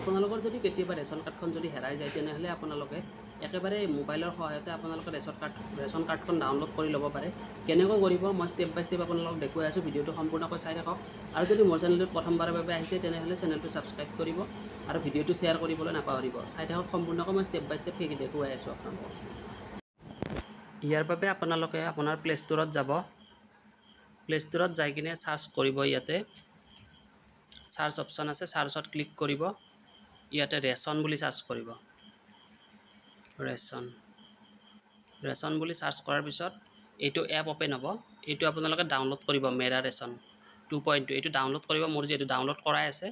আপোনালোকৰ যদি কেতিয়াবা ৰেচন কাৰ্ডখন যদি হেৰাই যায় তেনেহ'লে আপোনালোকে একেবাৰে মোবাইলৰ সহায়তে আপোনালোকে ৰেচন কাৰ্ডখন ডাউনলোড কৰি ল'ব পাৰে। কেনেকৈ কৰিব মই ষ্টেপ বাই ষ্টেপ আপোনালোকক দেখুৱাই আছোঁ। ভিডিঅ'টো সম্পূৰ্ণকৈ চাই থাকক। আৰু যদি মোৰ চেনেলটোত প্ৰথমবাৰৰ বাবে আহিছে তেনেহ'লে চেনেলটো ছাবস্ক্ৰাইব কৰিব আৰু ভিডিঅ'টো শ্বেয়াৰ কৰিবলৈ নাপাহৰিব। চাই থাকক সম্পূৰ্ণকৈ মই ষ্টেপ বাই ষ্টেপ সেইখিনি দেখুৱাই আছোঁ আপোনালোকক। ইয়াৰ বাবে আপোনালোকে আপোনাৰ প্লে ষ্ট'ৰত যাব। প্লে ষ্ট'ৰত যাই কিনে চাৰ্চ কৰিব। ইয়াতে চাৰ্চ অপশ্যন আছে, চাৰ্চত ক্লিক কৰিব। ইয়াতে ৰেচন বুলি চাৰ্চ কৰিব। ৰেচন বুলি চাৰ্চ কৰাৰ পিছত এইটো এপ অ'পেন হ'ব। এইটো আপোনালোকে ডাউনলোড কৰিব। মেৰা ৰেচন 2.2 এইটো ডাউনলোড কৰিব। মোৰ যিহেতু ডাউনলোড কৰাই আছে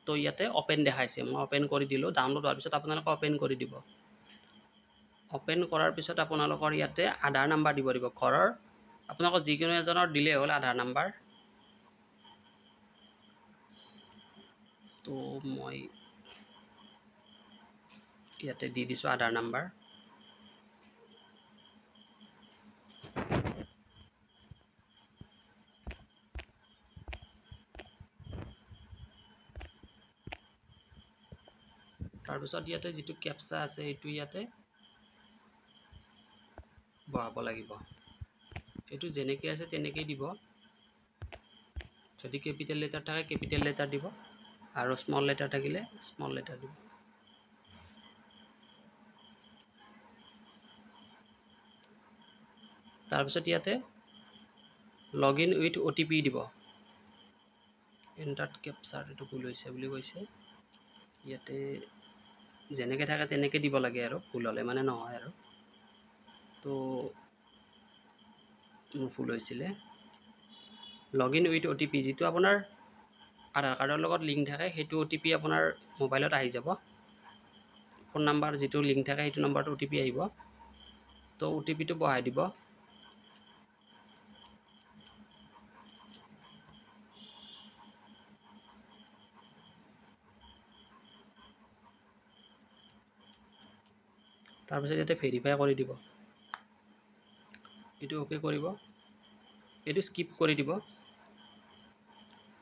তো ইয়াতে অ'পেন দেখাইছে, মই অ'পেন কৰি দিলোঁ। ডাউনলোড হোৱাৰ পিছত আপোনালোকে অ'পেন কৰি দিব। অ'পেন কৰাৰ পিছত আপোনালোকৰ ইয়াতে আধাৰ নাম্বাৰ দিব ঘৰৰ। আপোনালোকৰ যিকোনো এজনৰ দিলেই হ'ল আধাৰ নাম্বাৰ। তো মই ইয়াতে দি দিছোঁ আধাৰ নাম্বাৰ। তাৰপিছত ইয়াতে যিটো কেপচা আছে সেইটো ইয়াতে বহাব লাগিব। এইটো যেনেকৈ আছে তেনেকেই দিব। যদি কেপিটেল লেটাৰ থাকে কেপিটেল লেটাৰ দিব আৰু স্মল লেটাৰ থাকিলে স্মল লেটাৰ দিব। তাৰপিছত ইয়াতে লগ ইন উইথ OTP দিব। এণ্টাৰ্ড কেপচাৰ এইটো ভুল হৈছে বুলি কৈছে। ইয়াতে যেনেকৈ থাকে তেনেকৈ দিব লাগে আৰু ভুল হ'লে মানে নহয় আৰু। তো মোৰ ভুল হৈছিলে। লগ ইন উইথ OTP যিটো আপোনাৰ আধাৰ কাৰ্ডৰ লগত লিংক থাকে সেইটো OTP আপোনাৰ মোবাইলত আহি যাব। ফোন নাম্বাৰ যিটো লিংক থাকে সেইটো নম্বৰটো OTP আহিব। তো OTPটো বহাই দিব। তাৰপিছত ইয়াতে ভেৰিফাই কৰি দিব। এইটো অ'কে কৰিব। এইটো স্কিপ কৰি দিব।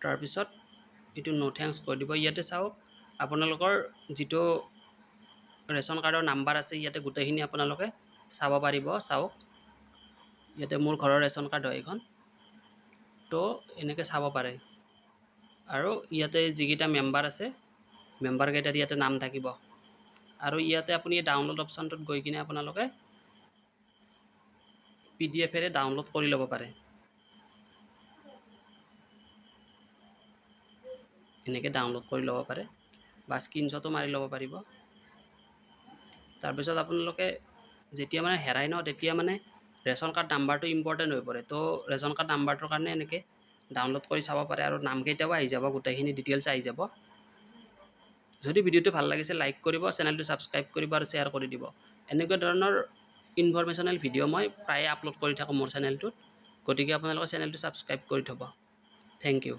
তাৰপিছত এইটো নো থেংকছ কৰি দিব। ইয়াতে চাওক আপোনালোকৰ যিটো ৰেচন কাৰ্ডৰ নাম্বাৰ আছে ইয়াতে গোটেইখিনি আপোনালোকে চাব পাৰিব। চাওক ইয়াতে মোৰ ঘৰৰ ৰেচন কাৰ্ড হয় এইখন। তো এনেকৈ চাব পাৰে। আৰু ইয়াতে যিকেইটা মেম্বাৰ আছে মেম্বাৰকেইটাৰ ইয়াতে নাম থাকিব। আৰু ইয়াতে আপুনি ডাউনলোড অপশ্যনটোত গৈ কিনে আপোনালোকে PDF-এৰে ডাউনলোড কৰি ল'ব পাৰে। এনেকৈ ডাউনলোড কৰি ল'ব পাৰে বা স্ক্ৰীনশ্বটো মাৰি ল'ব পাৰিব। তাৰপিছত আপোনালোকে যেতিয়া মানে হেৰাই ন তেতিয়া মানে ৰেচন কাৰ্ড নাম্বাৰটো ইম্পৰ্টেণ্ট হৈ পৰে। তো ৰেচন কাৰ্ড নাম্বাৰটোৰ কাৰণে এনেকৈ ডাউনলোড কৰি চাব পাৰে আৰু নামকেইটাও আহি যাব, গোটেইখিনি ডিটেইলছ আহি যাব। যদি ভিডিঅ'টো ভাল লাগিছে লাইক কৰিব, চেনেলটো ছাবস্ক্ৰাইব কৰিব আৰু শ্বেয়াৰ কৰি দিব। এনেকুৱা ধৰণৰ ইনফৰমেশ্যনেল ভিডিঅ' মই প্ৰায়ে আপলোড কৰি থাকোঁ মোৰ চেনেলটোত। গতিকে আপোনালোকে চেনেলটো ছাবস্ক্ৰাইব কৰি থ'ব। Thank U.